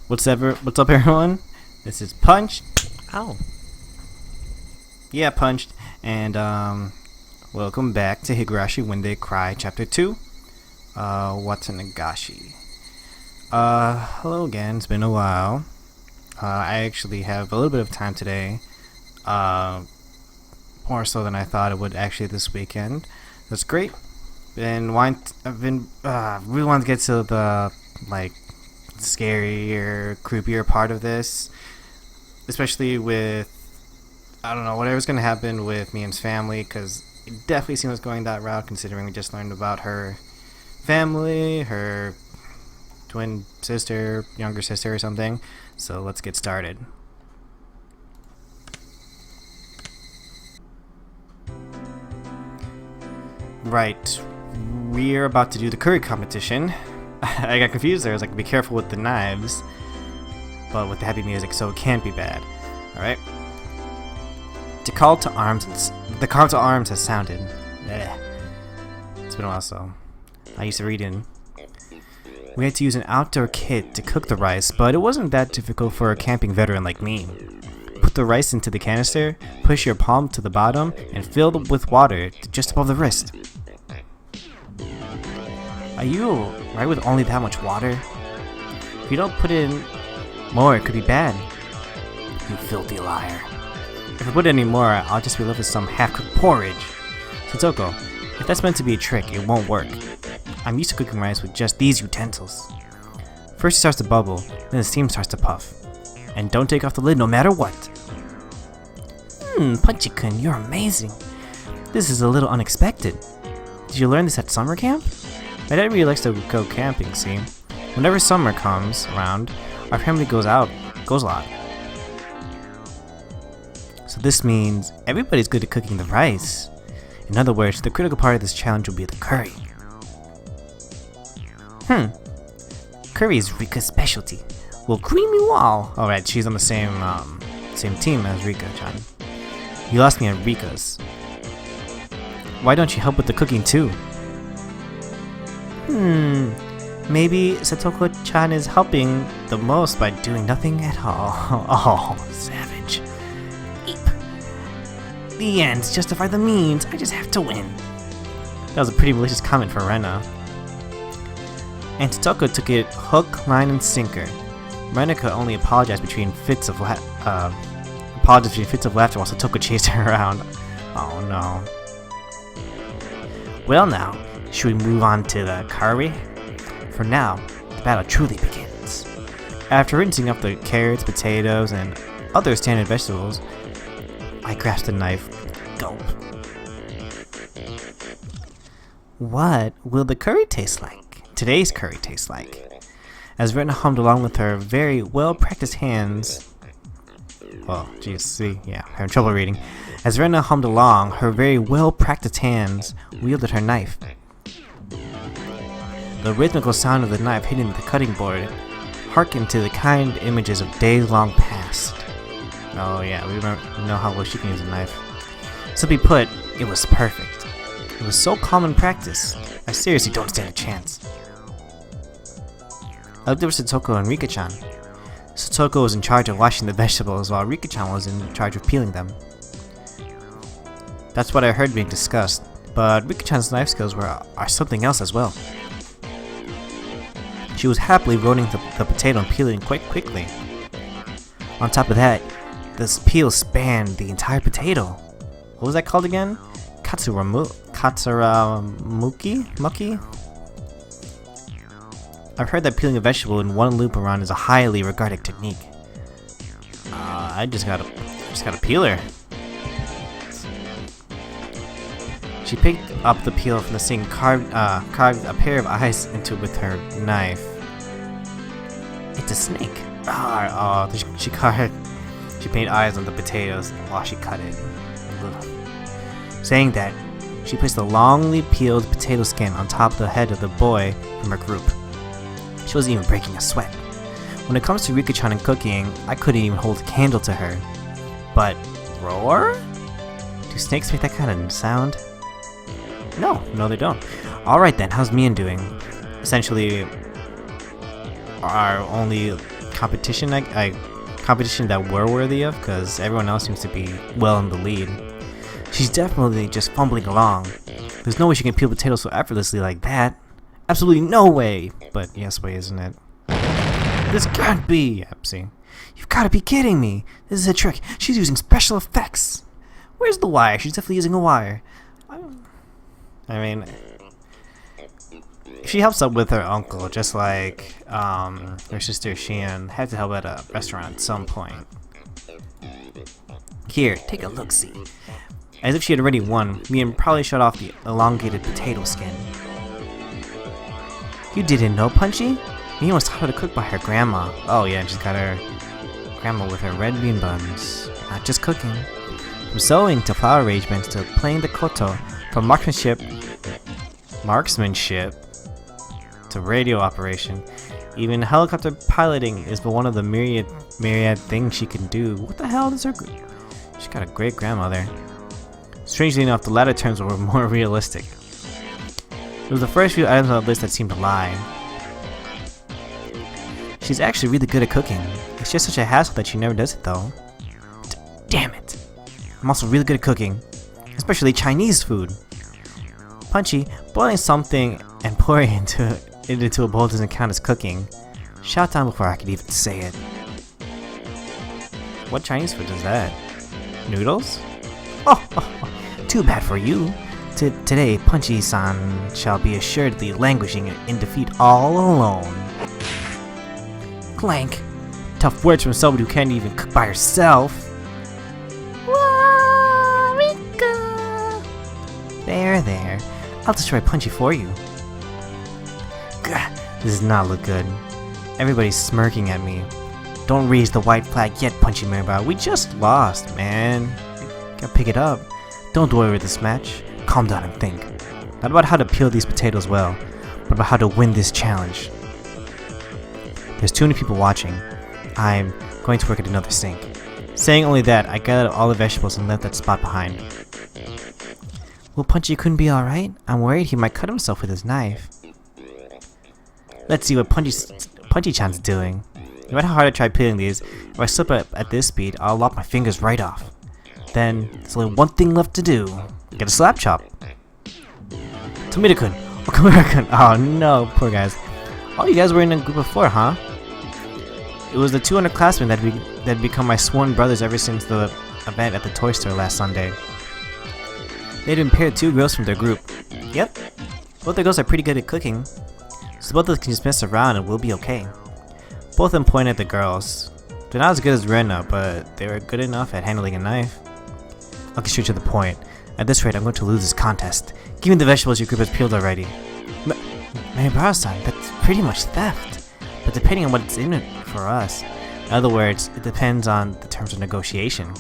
What's up, everyone? This is Punch. Ow. Yeah, Punched. And, welcome back to Higurashi When They Cry, Chapter 2. Watanagashi. Hello again. It's been a while. I actually have a little bit of time today. More so than I thought it would actually this weekend. That's great. I've been really wanted to get to the, scarier, creepier part of this, especially with, I don't know, whatever's going to happen with Mian's family, because it definitely seems going that route, considering we just learned about her family, her twin sister, younger sister or something. So let's get started. Right, we're about to do the curry competition. I got confused there. I was like, be careful with the knives, but with the happy music, so it can't be bad. Alright. The call to arms has sounded. It's been a while, so I used to read in. We had to use an outdoor kit to cook the rice, but it wasn't that difficult for a camping veteran like me. Put the rice into the canister, push your palm to the bottom, and fill it with water to just above the wrist. Are you right with only that much water? If you don't put in more, it could be bad. You filthy liar. If I put in any more, I'll just be left with some half-cooked porridge. Satoko, if that's meant to be a trick, it won't work. I'm used to cooking rice with just these utensils. First it starts to bubble, then the steam starts to puff. And don't take off the lid no matter what. Punchy-kun, you're amazing. This is a little unexpected. Did you learn this at summer camp? My dad really likes to go camping, see? Whenever summer comes around, our family goes a lot. So this means everybody's good at cooking the rice. In other words, the critical part of this challenge will be the curry. Curry is Rika's specialty. Well, creamy wall. Alright, she's on the same team as Rika-chan. You lost me at Rika's. Why don't you help with the cooking too? Maybe Satoko-chan is helping the most by doing nothing at all. Oh, savage. Eep. The ends justify the means, I just have to win. That was a pretty malicious comment for Rena. And Satoko took it hook, line, and sinker. Rena could only apologize between fits of laughter while Satoko chased her around. Oh no. Well now, should we move on to the curry? For now, the battle truly begins. After rinsing up the carrots, potatoes, and other standard vegetables, I grasped the knife. Gulp. What will the curry taste like? Today's curry taste like? As Rena hummed along with her very well-practiced hands... Oh, geez, see, yeah, having trouble reading. As Rena hummed along, her very well-practiced hands wielded her knife. The rhythmical sound of the knife hitting the cutting board harkened to the kind images of days long past. Oh yeah, we know how well she can use a knife. Simply put, it was perfect. It was so common practice. I seriously don't stand a chance. I looked over Satoko and Rika-chan. Satoko was in charge of washing the vegetables while Rika-chan was in charge of peeling them. That's what I heard being discussed, but Rika-chan's knife skills are something else as well. She was happily rolling the potato and peeling quite quickly. On top of that, this peel spanned the entire potato. What was that called again? Muki? I've heard that peeling a vegetable in one loop around is a highly regarded technique. I just got a peeler. She picked up the peel from the sink, carved a pair of eyes into it with her knife. It's a snake. She painted eyes on the potatoes while she cut it. Ugh. Saying that, she placed the longly peeled potato skin on top of the head of the boy from her group. She wasn't even breaking a sweat. When it comes to Rika-chan and cooking, I couldn't even hold a candle to her. But, roar? Do snakes make that kind of sound? No, they don't. Alright then, how's Mian doing? Essentially, our only competition competition that we're worthy of, because everyone else seems to be well in the lead. She's definitely just fumbling along. There's no way she can peel potatoes so effortlessly like that. Absolutely no way. But yes way, isn't it? This can't be. Yep, see. You've got to be kidding me. This is a trick. She's using special effects. Where's the wire? She's definitely using a wire. I mean, she helps up with her uncle, just like her sister Shion had to help at a restaurant at some point. Here, take a look-see. As if she had already won, Mian probably shut off the elongated potato skin. You didn't know, Punchy? Mian was taught how to cook by her grandma. Oh yeah, and she's got her grandma with her red bean buns. Not just cooking. From sewing to flower arrangements to playing the koto, from marksmanship to radio operation, even helicopter piloting is but one of the myriad things she can do. What the hell is her? She's got a great grandmother. Strangely enough, the latter terms were more realistic. It was the first few items on the list that seemed to lie. She's actually really good at cooking. It's just such a hassle that she never does it though. Damn it! I'm also really good at cooking, especially Chinese food. Punchy, boiling something and pouring it into a bowl doesn't count as cooking. Shout down before I could even say it. What Chinese food is that? Noodles? Oh, too bad for you. Today, Punchy-san shall be assuredly languishing in defeat all alone. Clank. Tough words from somebody who can't even cook by herself. There. I'll destroy Punchy for you. Gah, this does not look good. Everybody's smirking at me. Don't raise the white flag yet, Punchy Mirabao. We just lost, man. Gotta pick it up. Don't dwell over this match. Calm down and think. Not about how to peel these potatoes well, but about how to win this challenge. There's too many people watching. I'm going to work at another sink. Saying only that, I gathered all the vegetables and left that spot behind. Will Punchy-kun be alright? I'm worried he might cut himself with his knife. Let's see what Punchy-chan's doing. No matter how hard I try peeling these, if I slip up at this speed, I'll lop my fingers right off. Then, there's only one thing left to do. Get a slap chop. Tomita-kun! Oh, Kamura-kun! Oh no, poor guys. Oh, you guys were in a group of 4, huh? It was the 2 underclassmen that had become my sworn brothers ever since the event at the toy store last Sunday. They'd impaired 2 girls from their group. Yep. Both their girls are pretty good at cooking, so both of them can just mess around and we'll be okay. Both of them pointed at the girls. They're not as good as Rena, but they were good enough at handling a knife. I'll get straight to the point. At this rate, I'm going to lose this contest. Give me the vegetables your group has peeled already. Mirabao-san, that's pretty much theft. But depending on what it's in it for us. In other words, it depends on the terms of negotiation.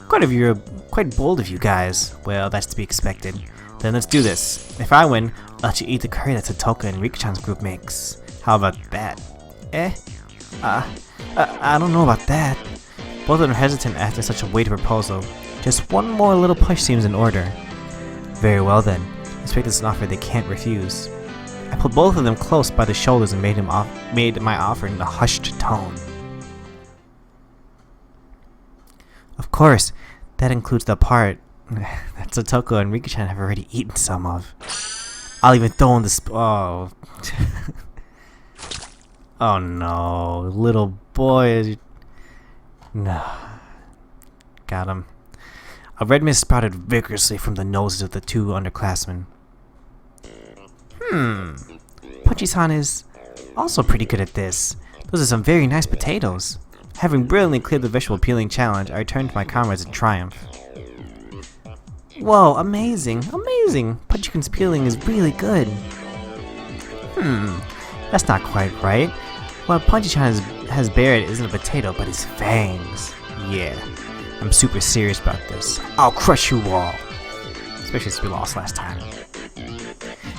Quite bold of you guys. Well, that's to be expected. Then let's do this. If I win, I'll let you eat the curry that Satoka and Rika-chan's group makes. How about that? I don't know about that. Both of them are hesitant after such a weighty proposal. Just one more little push seems in order. Very well then. Let's make this an offer they can't refuse. I pulled both of them close by the shoulders and made my offer in a hushed tone. Of course, that includes the part that Satoka and Rika-chan have already eaten some of. I'll even throw in the oh. Oh no, little boy. No. Got him. A red mist sprouted vigorously from the noses of the 2 underclassmen. Punchy-san is also pretty good at this. Those are some very nice potatoes. Having brilliantly cleared the vegetable peeling challenge, I returned to my comrades in triumph. Whoa, amazing, amazing! Punchy-kun's peeling is really good. That's not quite right. What Punchy-chan has buried isn't a potato, but his fangs. Yeah, I'm super serious about this. I'll crush you all. Especially since we lost last time.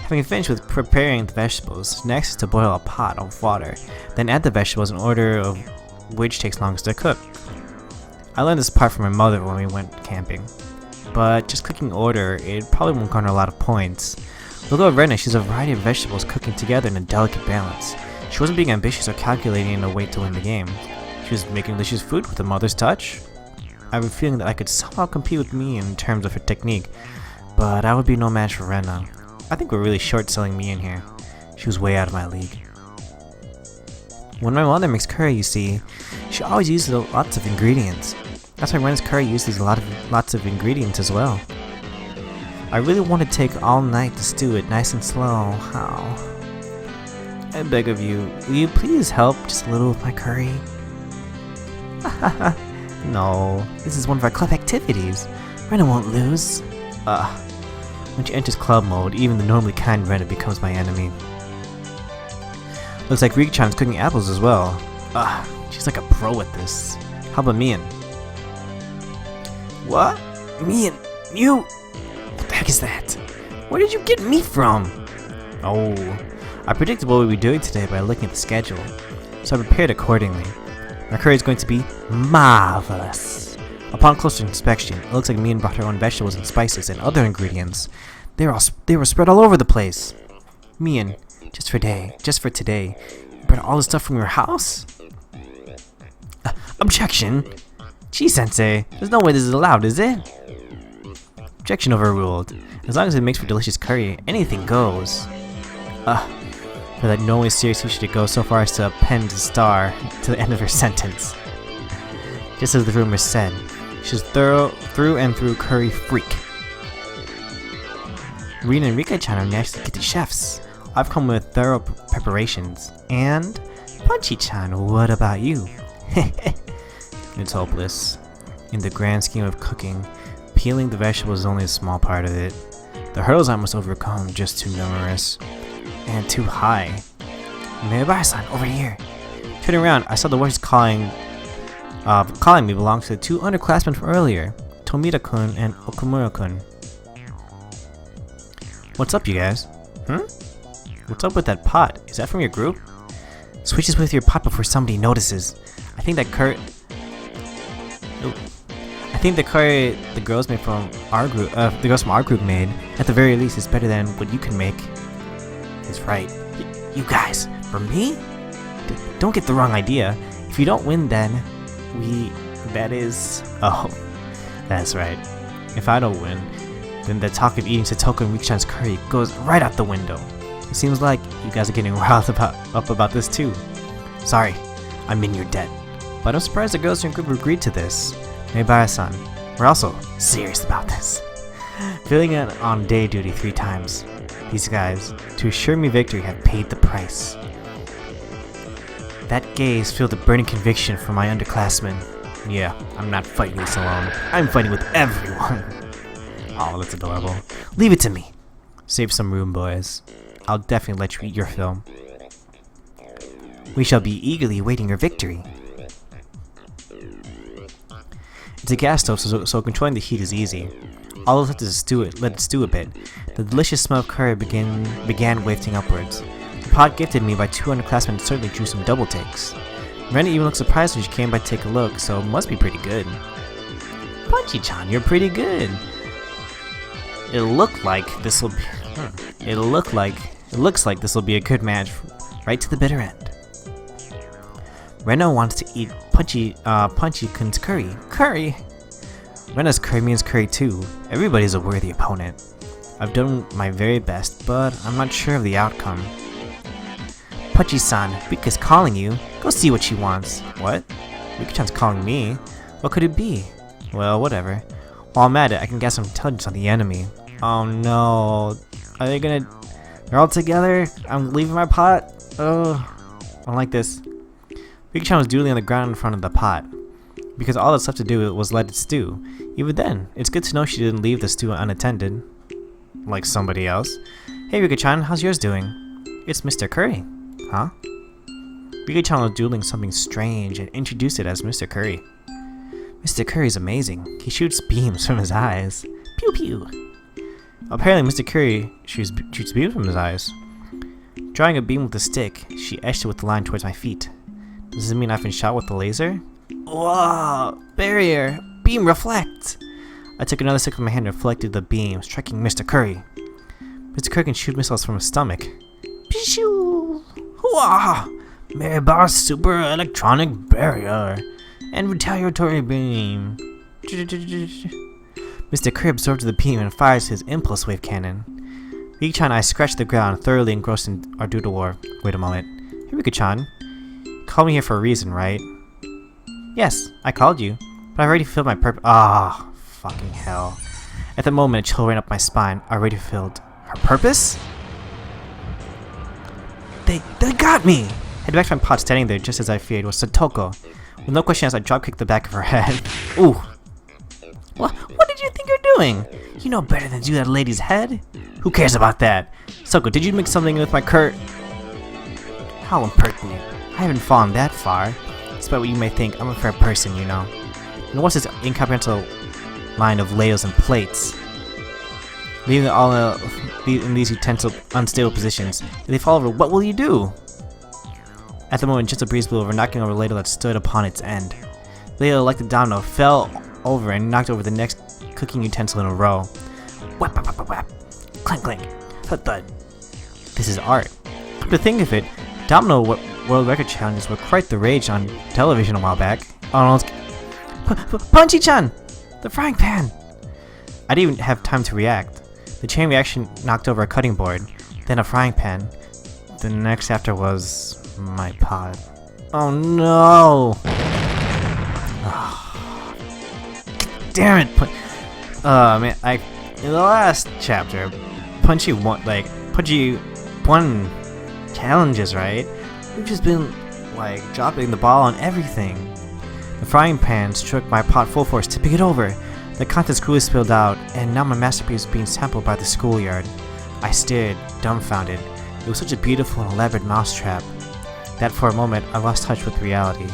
Having finished with preparing the vegetables, next is to boil a pot of water, then add the vegetables in order of which takes longest to cook. I learned this part from my mother when we went camping. But just clicking order, it probably won't garner a lot of points. Although Rena, she's a variety of vegetables cooking together in a delicate balance. She wasn't being ambitious or calculating in a way to win the game. She was making delicious food with a mother's touch. I have a feeling that I could somehow compete with me in terms of her technique, but I would be no match for Rena. I think we're really short-selling me in here. She was way out of my league. When my mother makes curry, you see, she always uses lots of ingredients. That's why Rena's curry uses lots of ingredients as well. I really want to take all night to stew it nice and slow. How? I beg of you, will you please help just a little with my curry? No, this is one of our club activities. Rena won't lose. When she enters club mode, even the normally kind Rena becomes my enemy. Looks like Rika-chan's cooking apples as well. She's like a pro at this. How about Mian? What? Mian, you? What the heck is that? Where did you get me from? Oh, I predicted what we'd be doing today by looking at the schedule, so I prepared accordingly. Our curry is going to be marvelous. Upon closer inspection, it looks like Mian brought her own vegetables and spices and other ingredients. They were spread all over the place. Mian, just for today, you brought all this stuff from your house? Objection! Gee, Sensei, there's no way this is allowed, is it? Objection overruled. As long as it makes for delicious curry, anything goes. For that no way seriously should it go so far as to append the star to the end of her sentence. Just as the rumor said, she's through and through curry freak. Rina and Rika-chan are naturally gifted chefs. I've come with thorough preparations. And Punchy-chan, what about you? It's hopeless. In the grand scheme of cooking, peeling the vegetables is only a small part of it. The hurdles I must overcome are just too numerous. And too high. Meibai-san, over here. Turning around, I saw the voice calling me belonged to the two underclassmen from earlier, Tomita-kun and Okumura-kun. What's up, you guys? What's up with that pot? Is that from your group? Switch this with your pot before somebody notices. I think the curry the girls made from our group, the girls from our group made, at the very least, is better than what you can make. He's right. You guys, for me? Don't get the wrong idea. If you don't win, then oh, that's right. If I don't win, then the talk of eating Satoko and Rika-chan's curry goes right out the window. It seems like you guys are getting riled up about this too. Sorry, I'm in your debt. But I'm surprised the girls in your group agreed to this. Meibai-san, we're also serious about this. Filling it on day duty 3 times. These guys, to assure me victory, have paid the price. That gaze filled a burning conviction for my underclassmen. Yeah, I'm not fighting this alone. I'm fighting with everyone. Oh, that's adorable. Leave it to me. Save some room, boys. I'll definitely let you eat your fill. We shall be eagerly awaiting your victory. It's a gas stove, so controlling the heat is easy. All of it is let it stew a bit. The delicious smell of curry began wafting upwards. The pot gifted me by 2 underclassmen certainly drew some double takes. Rena even looked surprised when she came by to take a look, so it must be pretty good. Punchy-chan, you're pretty good. It looks like this will be a good match right to the bitter end. Rena wants to eat Punchy-kun's curry. Curry! Rena's curry means curry too. Everybody's a worthy opponent. I've done my very best, but I'm not sure of the outcome. Punchy-san, Rika's calling you. Go see what she wants. What? Rika-chan's calling me? What could it be? Well, whatever. While I'm at it, I can get some intelligence on the enemy. Oh no. Are they gonna... They're all together? I'm leaving my pot? Oh, I don't like this. Rika-chan was doodling on the ground in front of the pot. Because all that's left to do was let it stew. Even then, it's good to know she didn't leave the stew unattended. Like somebody else. Hey Rika-chan, how's yours doing? It's Mr. Curry. Huh? Rika-chan was doodling something strange and introduced it as Mr. Curry. Mr. Curry's amazing. He shoots beams from his eyes. Pew pew. Apparently Mr. Curry shoots beams from his eyes. Drawing a beam with a stick, she etched it with the line towards my feet. Does this mean I've been shot with the laser? Whoa! Barrier! Beam reflect! I took another stick with my hand and reflected the beam, striking Mr. Curry. Mr. Curry can shoot missiles from his stomach. Pshoo! Hooah! Boss Super Electronic Barrier and Retaliatory Beam. Mr. Curry absorbs the beam and fires his Impulse Wave Cannon. Rika-chan and I scratched the ground, thoroughly engrossed in our doodle war. Wait a moment. Hey, Rika-chan. You called me here for a reason, right? Yes, I called you, but I already fulfilled my purpose. Ah, fucking hell. At the moment, a chill ran up my spine. I already fulfilled her purpose? They got me! Head back to my pod, standing there just as I feared was Satoko. With no question asked, I drop-kicked the back of her head. Ooh. What did you think you're doing? You know better than to do that lady's head? Who cares about that? Soko, did you mix something with my How impertinent. I haven't fallen that far. Despite what you may think, I'm a fair person, you know. And what's this incomprehensible line of ladles and plates? Leaving all in these utensils unstable positions. If they fall over, what will you do? At the moment, just a breeze blew over, knocking over a ladle that stood upon its end. The ladle, like the domino, fell over and knocked over the next cooking utensil in a row. Whap, whap, whap, whap. Clank, clank. Thud, thud. This is art. Come to think of it, domino world record challenges were quite the rage on television a while back. Punchy-chan! The frying pan! I didn't even have time to react. The chain reaction knocked over a cutting board, then a frying pan. The next after was my pod. Oh no! Oh, damn it! Man, in the last chapter, Punchy won challenges, right? We've just been dropping the ball on everything. The frying pan struck my pot full force, tipping it over. The contents cruelly spilled out, and now my masterpiece was being sampled by the schoolyard. I stared, dumbfounded. It was such a beautiful and elaborate mousetrap that for a moment I lost touch with reality.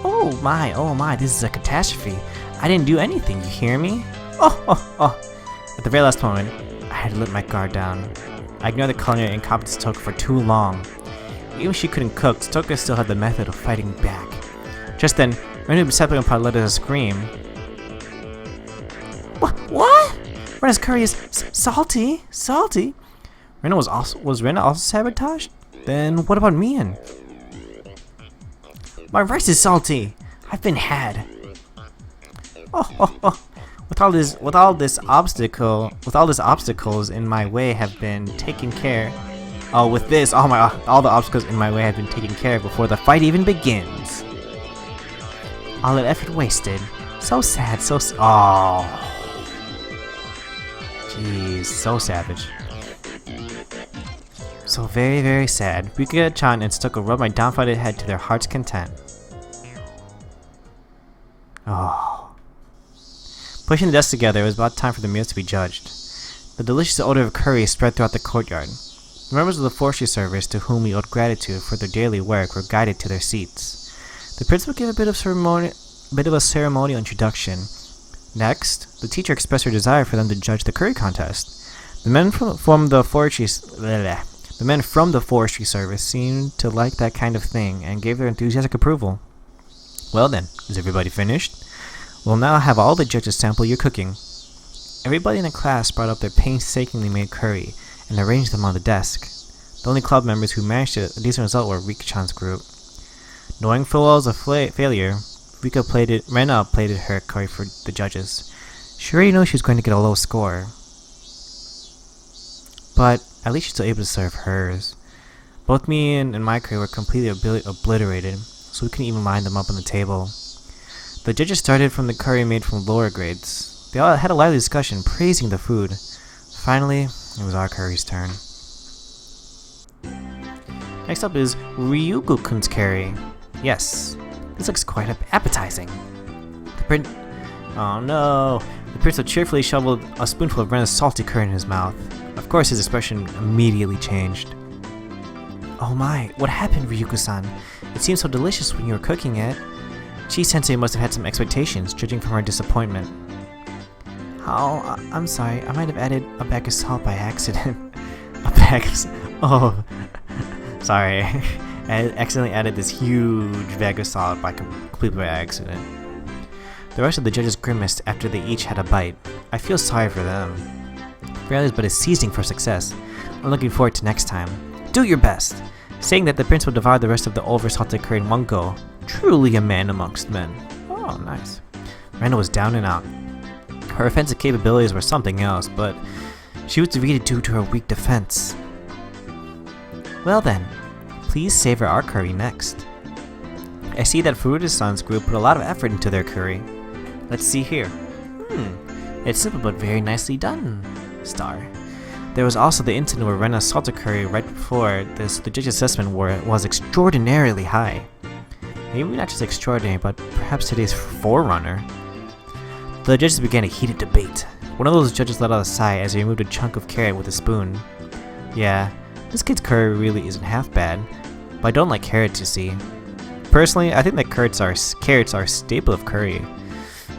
Oh my, this is a catastrophe. I didn't do anything, you hear me? Oh. At the very last moment, I had to let my guard down. I ignored the culinary incompetence of Toka for too long. Even if she couldn't cook, Toka still had the method of fighting back. Just then, Renu beside Pod let us scream. What? Rena's curry is salty? Rena was Rena also sabotaged? Then what about Mian? My rice is salty. I've been had. Oh. With all these obstacles in my way have been taken care. All the obstacles in my way have been taken care of before the fight even begins. All that effort wasted. So sad. Oh. Jeez, so savage. So very, very sad. Rika-chan and Stucco rubbed my downfounded head to their heart's content. Oh. Pushing the desks together, it was about time for the meals to be judged. The delicious odor of curry spread throughout the courtyard. The members of the forestry service, to whom we owed gratitude for their daily work, were guided to their seats. The principal gave a bit of a ceremonial introduction. Next, the teacher expressed her desire for them to judge the curry contest. The men from the forestry service seemed to like that kind of thing and gave their enthusiastic approval. Well then, is everybody finished? We'll now have all the judges sample your cooking. Everybody in the class brought up their painstakingly made curry and arranged them on the desk. The only club members who managed a decent result were Rika-chan's group. Knowing full well it was a failure, Rena plated her curry for the judges. She already knew she was going to get a low score. But at least she's still able to serve hers. Both me and my curry were completely obliterated, so we couldn't even line them up on the table. The judges started from the curry made from lower grades. They all had a lively discussion, praising the food. Finally, it was our curry's turn. Next up is Ryugu-kun's curry. Yes, this looks quite appetizing. Oh no! The principal cheerfully shoveled a spoonful of Rena's salty curry in his mouth. Of course, his expression immediately changed. Oh my, what happened, Ryugu-san? It seemed so delicious when you were cooking it. Chi-sensei must have had some expectations, judging from her disappointment. Oh, I'm sorry, I might have added a bag of salt by accident. Oh, sorry. I accidentally added this huge bag of salt completely by accident. The rest of the judges grimaced after they each had a bite. I feel sorry for them. For others, but is seizing for success. I'm looking forward to next time. Do your best! saying that the prince would devour the rest of the over-salted curry in one go. Truly a man amongst men. Oh, nice. Miranda was down and out. Her offensive capabilities were something else, but she was defeated due to her weak defense. Well then, please savor our curry next. I see that Furuta's Sons group put a lot of effort into their curry. Let's see here. It's simple but very nicely done. Star. There was also the incident where Rena's salted curry right before this. The judge's assessment was extraordinarily high. Maybe not just extraordinary, but perhaps today's forerunner. The judges began a heated debate. One of those judges let out a sigh as he removed a chunk of carrot with a spoon. Yeah, this kid's curry really isn't half bad, but I don't like carrots, you see. Personally, I think that carrots are a staple of curry,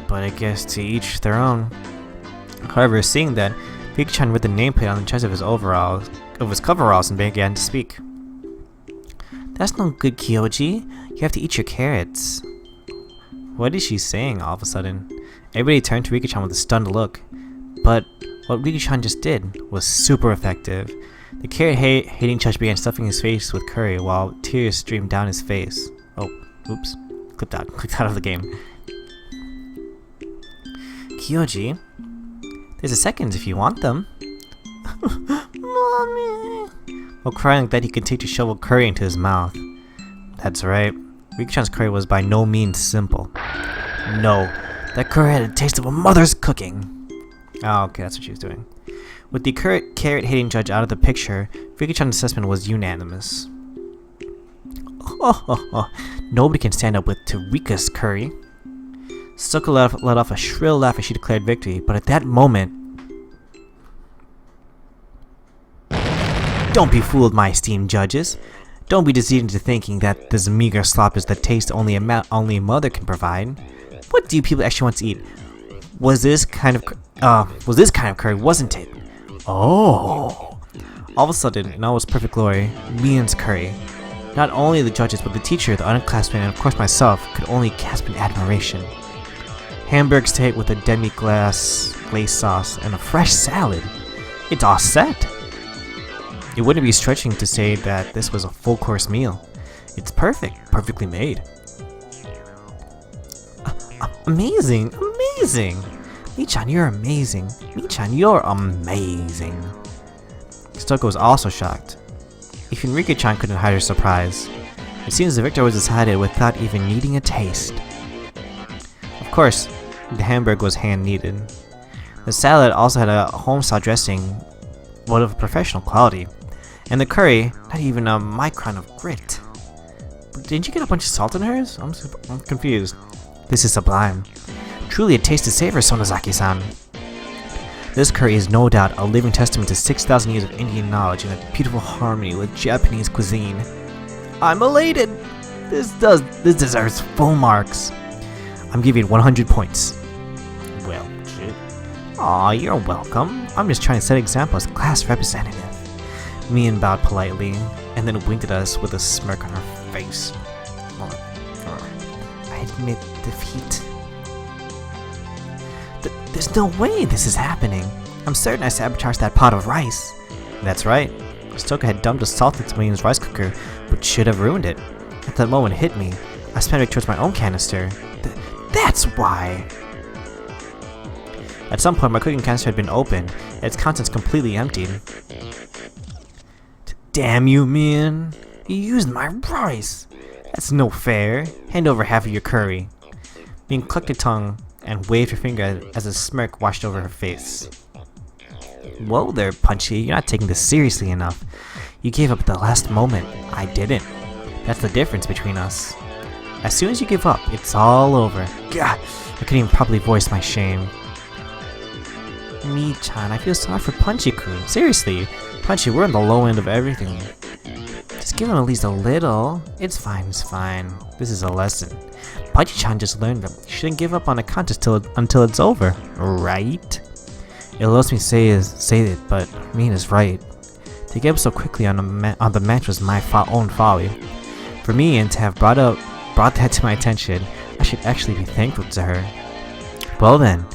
but I guess to each their own. However, seeing that, Riki-chan read the nameplate on the chest of his coveralls and began to speak. That's no good, Kyoji. You have to eat your carrots. What is she saying all of a sudden? Everybody turned to Riki-chan with a stunned look. But what Riki-chan just did was super effective. The carrot-hating judge began stuffing his face with curry while tears streamed down his face. Oh, oops. Clicked out of the game. Kyoji, there's a second if you want them. Mommy. While crying like that, he continued to shovel curry into his mouth. That's right. Riki-chan's curry was by no means simple. No, that curry had a taste of a mother's cooking. Oh, okay, that's what she was doing. With the carrot-hating judge out of the picture, Riki-chan's assessment was unanimous. Nobody can stand up to Rika's curry. Suka let off a shrill laugh as she declared victory, but at that moment... Don't be fooled, my esteemed judges. Don't be deceived into thinking that this meager slop is the taste only a mother can provide. What do you people actually want to eat? Was this kind of curry, wasn't it? Oh! All of a sudden, in all its perfect glory, Mian's curry. Not only the judges, but the teacher, the underclassmen, and of course myself, could only gasp in admiration. Hamburg steak with a demi-glace sauce and a fresh salad. It's all set. It wouldn't be stretching to say that this was a full-course meal. It's perfect, perfectly made. Amazing, amazing! Mii-chan, you're amazing. Mii-chan, you're amazing. Stoka was also shocked. Even Riki-chan couldn't hide her surprise. It seems the victor was decided without even needing a taste. Of course, the hamburg was hand-kneaded. The salad also had a home-style dressing, but of professional quality. And the curry, not even a micron of grit. Didn't you get a bunch of salt in hers? I'm confused. This is sublime. Truly a taste to savor, Sonozaki-san. This curry is no doubt a living testament to 6,000 years of Indian knowledge and a beautiful harmony with Japanese cuisine. I'm elated! This deserves full marks. I'm giving it 100 points. Well, shit. Aw, you're welcome. I'm just trying to set an example as class representative. Mian bowed politely, and then winked at us with a smirk on her face. I admit defeat. There's no way this is happening. I'm certain I sabotaged that pot of rice. That's right. Stoka had dumped the salt into Mian's rice cooker, but should have ruined it. At that moment it hit me. I sped it towards my own canister. That's why! At some point my cooking canister had been opened, and its contents completely emptied. Damn you, Mian! You used my rice! That's no fair. Hand over half of your curry. Mian clucked her tongue and waved her finger as a smirk washed over her face. Whoa there, Punchy, you're not taking this seriously enough. You gave up at the last moment. I didn't. That's the difference between us. As soon as you give up, it's all over. Gah! I couldn't even properly voice my shame. Mii-chan, I feel sorry for Punchy-kun. Seriously, Punchy, we're on the low end of everything. Just give him at least a little. It's fine, it's fine. This is a lesson. Punchy-chan just learned that you shouldn't give up on a contest until it's over, right? It lets me say it, but Mian is right. To give up so quickly on the match was my own folly. For me, and to have brought that to my attention, I should actually be thankful to her. Well then,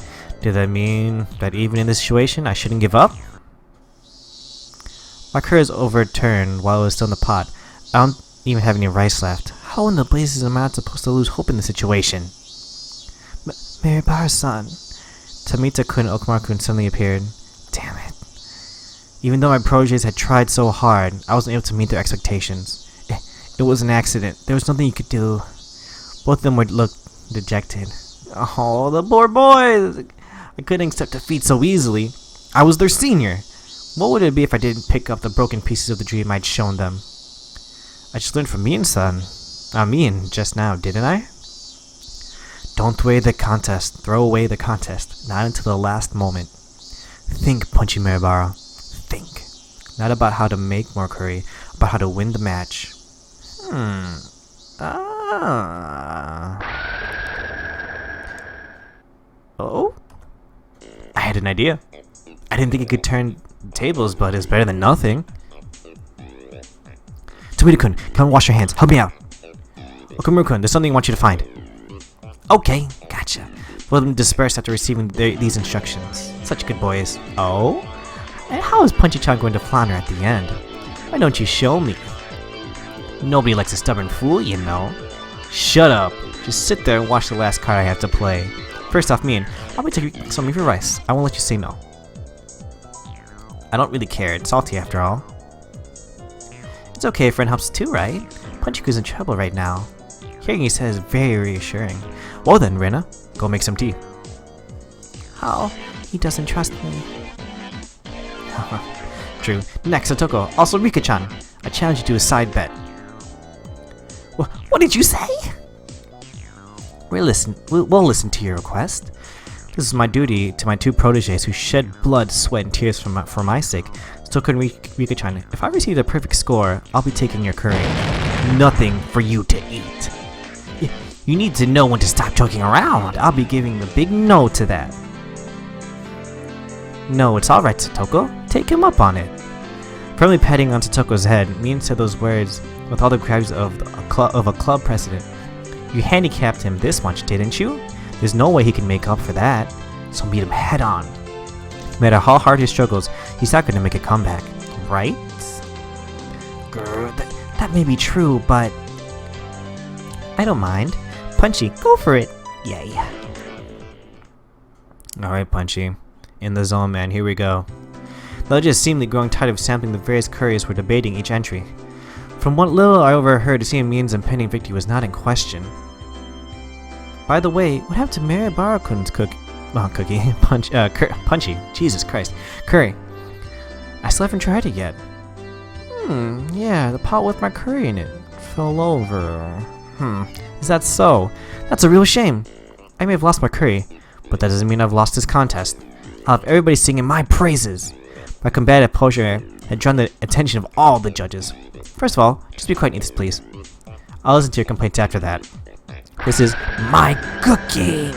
did that mean that even in this situation, I shouldn't give up? My curry was overturned while it was still in the pot. I don't even have any rice left. How in the blazes am I not supposed to lose hope in the situation? Maribara-san. Tamita-kun and Okamura-kun suddenly appeared. Damn it. Even though my proteges had tried so hard, I wasn't able to meet their expectations. It was an accident. There was nothing you could do. Both of them would look dejected. Oh, the poor boys! I couldn't accept defeat so easily. I was their senior. What would it be if I didn't pick up the broken pieces of the dream I'd shown them? I just learned from Mian-san. Mian just now, didn't I? Don't throw away the contest. Throw away the contest. Not until the last moment. Think, Punchy Maribara. Think. Not about how to make more curry, about how to win the match. Oh? I had an idea. I didn't think it could turn tables, but it's better than nothing. Tomita-kun, come and wash your hands. Help me out. Okamura-kun, there's something I want you to find. Okay, gotcha. Both of them dispersed after receiving these instructions. Such good boys. Oh? And how is Punchy-chan going to flounder at the end? Why don't you show me? Nobody likes a stubborn fool, you know. Shut up. Just sit there and watch the last card I have to play. First off, Mian, I'll be taking some of your rice. I won't let you say no. I don't really care. It's salty after all. It's okay, a friend helps too, right? Punchy-kun's in trouble right now. Hearing you say is very reassuring. Well then, Rena, go make some tea. How? He doesn't trust me. True. Next, Satoko. Also, Rika-chan. I challenge you to a side bet. What did you say? We'll listen to your request. This is my duty to my two proteges who shed blood, sweat, and tears for my sake. Satoko and Rika-chan. If I receive the perfect score, I'll be taking your curry. Nothing for you to eat. You need to know when to stop joking around. I'll be giving a big no to that. No, it's alright, Satoko. Take him up on it. Firmly patting on Satoko's head, Mian said those words with all the gravities of a club president. You handicapped him this much, didn't you? There's no way he can make up for that. So meet him head on. No matter how hard he struggles, he's not going to make a comeback, right? Grr, that may be true, but I don't mind. Punchy, go for it. Yay. Alright, Punchy. In the zone, man. Here we go. The judges, seemingly growing tired of sampling the various curries, were debating each entry. From what little I overheard, it seemed Mian's impending victory was not in question. By the way, what happened to Maribara-kun's Punchy. Jesus Christ. Curry. I still haven't tried it yet. Yeah, the pot with my curry in it fell over. Is that so? That's a real shame. I may have lost my curry, but that doesn't mean I've lost this contest. I'll have everybody singing my praises. My combative posture had drawn the attention of all the judges. First of all, just be quiet and eat this, please. I'll listen to your complaints after that. This is my cooking!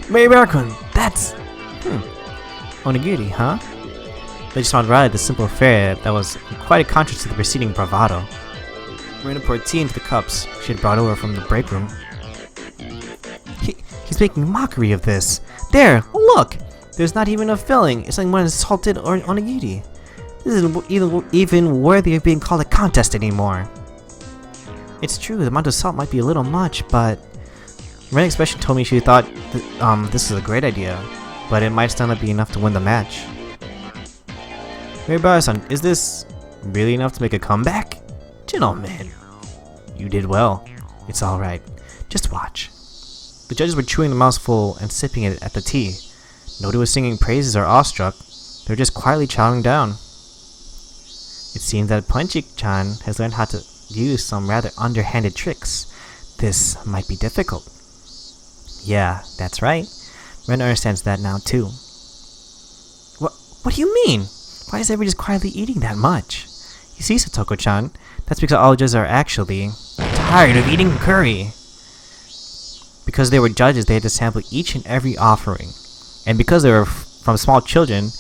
Maribara-kun, that's... onigiri, huh? They just found right the simple affair that was quite a contrast to the preceding bravado. Rena poured tea into the cups she had brought over from the break room. He's making mockery of this. There, look! There's not even a filling. It's like one salted or onigiri. This isn't even worthy of being called a contest anymore. It's true, the amount of salt might be a little much, but Rena's expression told me she thought this is a great idea, but it might still not be enough to win the match. Maribara-san, is this really enough to make a comeback? Gentlemen, you did well. It's alright. Just watch. The judges were chewing the mouthful and sipping it at the tea. Nobody was singing praises or awestruck. They were just quietly chowing down. It seems that Punchy-chan has learned how to use some rather underhanded tricks. This might be difficult. Yeah, that's right. Ren understands that now too. What do you mean? Why is everybody just quietly eating that much? You see, Satoko-chan, that's because all judges are actually tired of eating curry. Because they were judges, they had to sample each and every offering. And because they were from small children,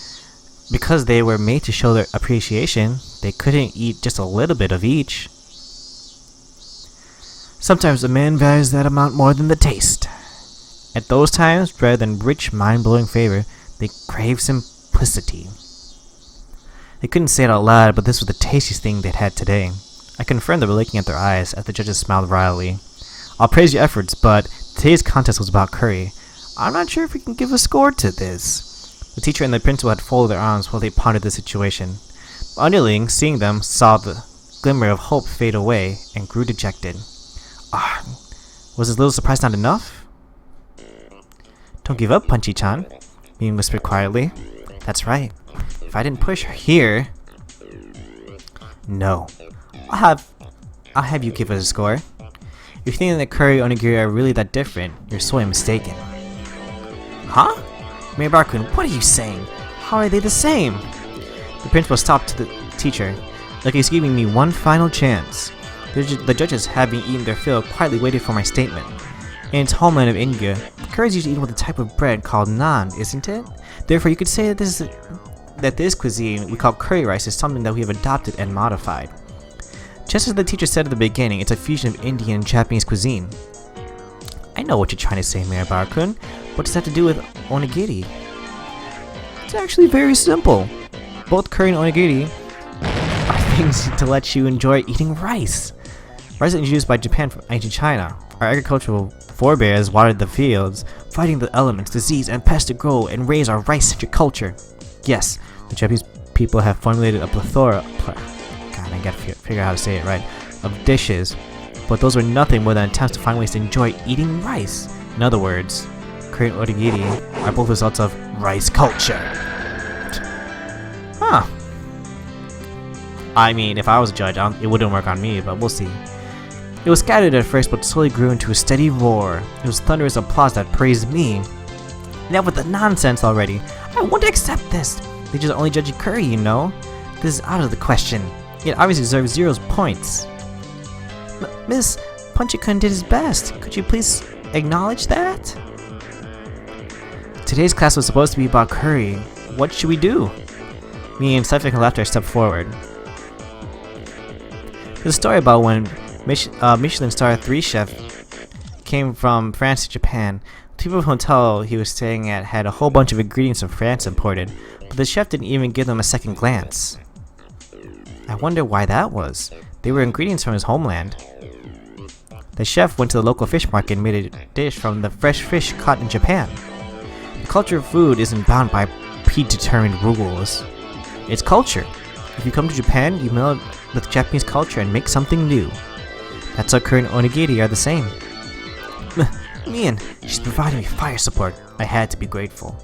because they were made to show their appreciation, they couldn't eat just a little bit of each. Sometimes a man values that amount more than the taste. At those times, rather than rich, mind-blowing flavor, they crave simplicity. They couldn't say it out loud, but this was the tastiest thing they'd had today. I confirmed that by looking at their eyes, as the judges smiled wryly. I'll praise your efforts, but today's contest was about curry. I'm not sure if we can give a score to this. The teacher and the principal had folded their arms while they pondered the situation. The underlings, seeing them, saw the glimmer of hope fade away and grew dejected. Was this little surprise not enough? Don't give up, Punchy-chan, Mien whispered quietly. That's right. If I didn't push her here... No. I'll have you give us a score. If you think that curry onigiri are really that different, you're sorely mistaken. Huh? Mirabar-kun, what are you saying? How are they the same? The principal stopped to the teacher, like he's giving me one final chance. The judges, having eaten their fill, quietly waited for my statement. In its homeland of India, curry is usually eaten with a type of bread called naan, isn't it? Therefore, you could say that this cuisine we call curry rice is something that we have adopted and modified. Just as the teacher said at the beginning, it's a fusion of Indian and Japanese cuisine. I know what you're trying to say, Mirabar-kun. What does that have to do with onigiri? It's actually very simple. Both curry and onigiri are things to let you enjoy eating rice. Rice is introduced by Japan from ancient China. Our agricultural forebears watered the fields, fighting the elements, disease, and pests to grow and raise our rice-centric culture. Yes, the Japanese people have formulated a plethora... God, I gotta figure out how to say it right. Of dishes, but those were nothing more than attempts to find ways to enjoy eating rice. In other words, curry and onigiri are both results of rice culture. Huh. I mean, if I was a judge, it wouldn't work on me, but we'll see. It was scattered at first, but slowly grew into a steady roar. It was thunderous applause that praised me. Now with the nonsense already, I won't accept this. They just only judge curry, you know. This is out of the question. It obviously deserves 0 points. Miss, Punchy-kun did his best. Could you please acknowledge that? Today's class was supposed to be about curry. What should we do? Me and stifling laughter stepped forward. There's a story about when Michelin star 3 chef came from France to Japan. The people of the hotel he was staying at had a whole bunch of ingredients from France imported, but the chef didn't even give them a second glance. I wonder why that was. They were ingredients from his homeland. The chef went to the local fish market and made a dish from the fresh fish caught in Japan. The culture of food isn't bound by predetermined rules. It's culture. If you come to Japan, you meld with Japanese culture and make something new. That's how curry and onigiri are the same. Mien, she's providing me fire support. I had to be grateful.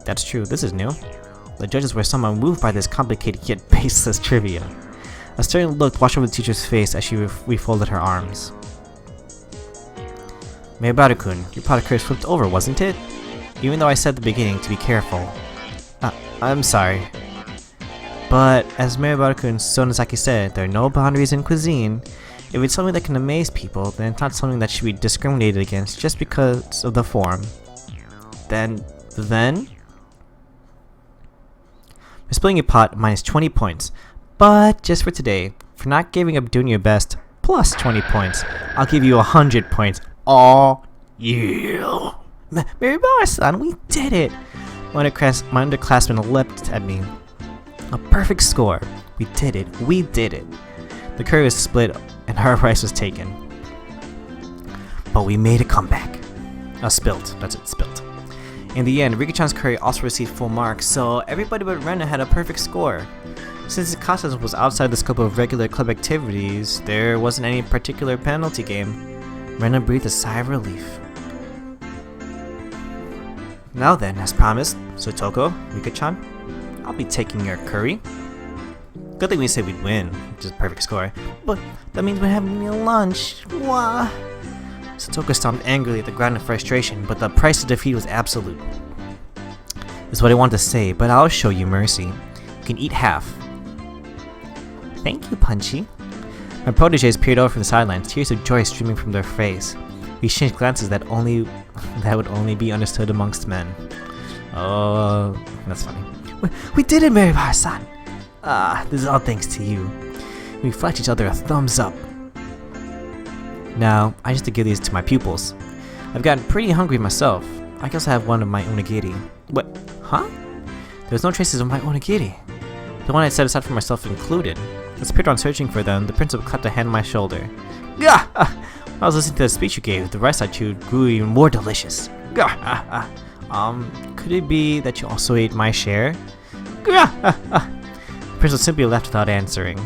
That's true, this is new. The judges were somehow moved by this complicated yet baseless trivia. A stern look washed over the teacher's face as she refolded her arms. Mirabar-kun, your pot of curry flipped over, wasn't it? Even though I said at the beginning to be careful. I'm sorry. But, as Mirabar-kun Sonozaki said, there are no boundaries in cuisine. If it's something that can amaze people, then it's not something that should be discriminated against just because of the form. Then? For spilling your pot, minus 20 points. But, just for today, for not giving up doing your best, plus 20 points, I'll give you 100 points. All you. Mirabar-san, we did it! My underclassman leapt at me. A perfect score. We did it. We did it. The curry was split and our rice was taken. But we made a comeback. Spilt. That's it, spilt. In the end, Rika-chan's curry also received full marks, so everybody but Rena had a perfect score. Since the contest was outside the scope of regular club activities, there wasn't any particular penalty game. Rena breathed a sigh of relief. Now then, as promised, Sotoko, Rika-chan, I'll be taking your curry. Good thing we said we'd win, which is a perfect score. But that means we're having a lunch. Wah! Sotoko stomped angrily at the ground in frustration, but the price of defeat was absolute. That's what I wanted to say, but I'll show you mercy. You can eat half. Thank you, Punchy. My protégés peered over from the sidelines, tears of joy streaming from their face. We exchanged glances that would only be understood amongst men. Oh, that's funny. We did it, Mirabar-san! This is all thanks to you. We flashed each other a thumbs up. Now, I just have to give these to my pupils. I've gotten pretty hungry myself. I guess I have one of my onigiri. What? Huh? There's no traces of my onigiri. The one I set aside for myself included. As I appeared on searching for them, the principal clapped a hand on my shoulder. Gah! When I was listening to the speech you gave, the rice I chewed grew even more delicious. Gah! Could it be that you also ate my share? Gah! The principal simply left without answering.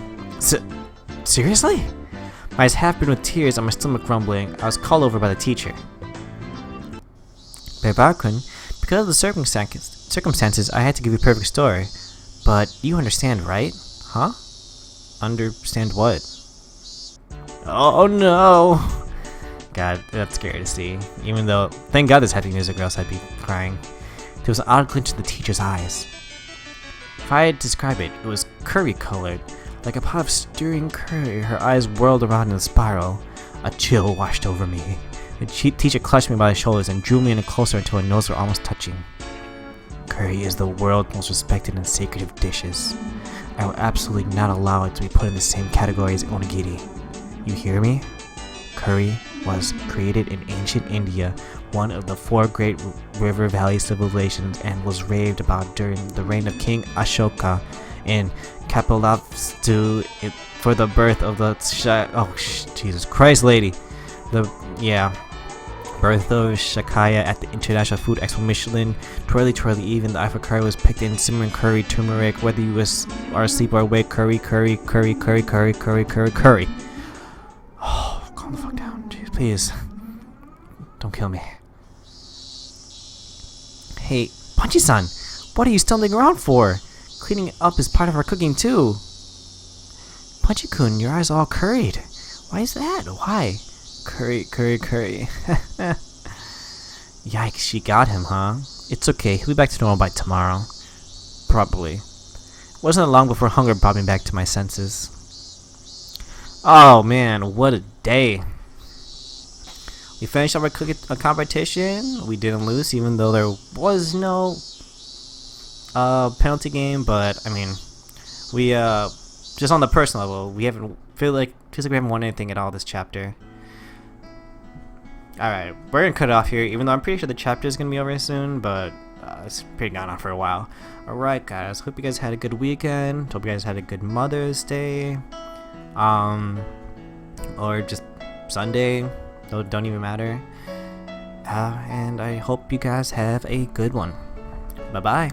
Seriously? My eyes half-burned with tears and my stomach rumbling. I was called over by the teacher. Beibakun, because of the circumstances, I had to give you a perfect story. But you understand, right? Huh? Understand what? Oh no! God, that's scary to see. Even though, thank God there's happy music or else I'd be crying. There was an odd glint in the teacher's eyes. If I had to describe it, it was curry-colored. Like a pot of stewing curry, her eyes whirled around in a spiral. A chill washed over me. The teacher clutched me by the shoulders and drew me in closer until her nose were almost touching. Curry is the world's most respected and sacred of dishes. I will absolutely not allow it to be put in the same category as onigiri. You hear me? Curry was created in ancient India, one of the 4 great river valley civilizations, and was raved about during the reign of King Ashoka in Kapilavastu for the birth of the Jesus Christ, lady. Birth of Shakaya at the International Food Expo Michelin. Twirly, even the Ifra curry was picked in simmering curry, turmeric, whether you are asleep or awake, curry. Oh, calm the fuck down. Jeez, please. Don't kill me. Hey, Punchy-san, what are you stumbling around for? Cleaning up is part of our cooking too. Punchy-kun, your eyes are all curried. Why is that? Why? Curry. Yikes, she got him, huh? It's okay, he'll be back to normal by tomorrow. Probably. Wasn't long before hunger brought me back to my senses. Oh man, what a day. We finished our cooking competition. We didn't lose, even though there was no penalty game, but I mean, we just on the personal level, we haven't we haven't won anything at all this chapter. Alright, we're gonna cut it off here, even though I'm pretty sure the chapter is gonna be over soon, but it's pretty gone on for a while. Alright guys, hope you guys had a good weekend, hope you guys had a good Mother's Day, or just Sunday, don't even matter, and I hope you guys have a good one. Bye bye.